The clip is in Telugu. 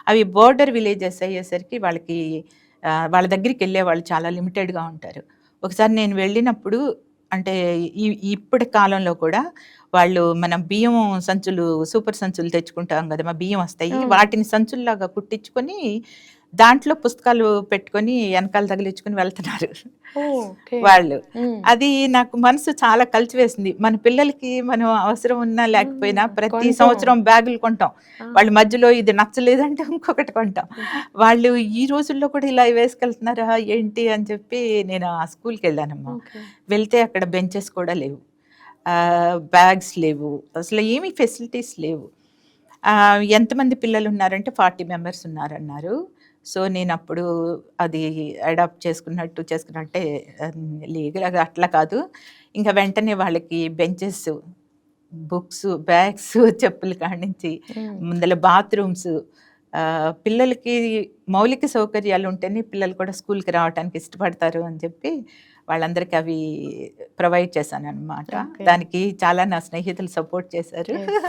అవి బోర్డర్ విలేజెస్ అయ్యేసరికి వాళ్ళకి వాళ్ళ దగ్గరికి వెళ్ళే వాళ్ళు చాలా లిమిటెడ్గా ఉంటారు. ఒకసారి నేను వెళ్ళినప్పుడు అంటే ఇప్పటి కాలంలో కూడా వాళ్ళు మనం బియ్యం సంచులు సూపర్ సంచులు తెచ్చుకుంటాం కదా, మా బియ్యం వస్తాయి అవును. వాటిని సంచుల్లాగా కుట్టించుకొని దాంట్లో పుస్తకాలు పెట్టుకొని వెనకాల తగిలించుకొని వెళ్తున్నారు ఓకే. వాళ్ళు. హ్మ్. అది నాకు మనసు చాలా కలిచివేసింది. మన పిల్లలకి మనం అవసరం ఉన్నా లేకపోయినా హ్మ్. ప్రతి కొంటాం. సంవత్సరం బ్యాగులు కొంటాం. ఆ! వాళ్ళు మధ్యలో ఇది నచ్చలేదంటే ఇంకొకటి కొంటాం. హ్మ్. వాళ్ళు ఈ రోజుల్లో కూడా ఇలా వేసుకెళ్తున్నారా ఏంటి అని చెప్పి నేను ఆ స్కూల్‌కెళ్ళానమ్మా. ఓకే. వెళ్తే అక్కడ బెంచెస్ కూడా లేవు. బ్యాగ్స్ లేవు. అసలు ఏమి ఫెసిలిటీస్ లేవు. ఎంతమంది పిల్లలున్నారంటే 40 మెంబర్స్ ఉన్నారన్నారు. సో, నేనప్పుడు అది అడాప్ట్ చేసుకున్నట్టే లీగల్‌గా అట్లా కాదు. ఇంక వెంటనే వాళ్ళకి బెంచెస్, బుక్స్, బ్యాగ్స్, చెప్పుల కాడ్నుంచి హ్మ్. ముందల బాత్రూమ్స్, పిల్లలకి మౌలిక సౌకర్యాలుంటేనే పిల్లలు కూడా స్కూల్‌కి రావటానికి ఇష్టపడతారు అని చెప్పి వాళ్ళందరికి అవి ప్రొవైడ్ చేశాననమాట. ఓకే. దానికి చాలా నా స్నేహితులు సపోర్ట్ చేశారు. యెస్.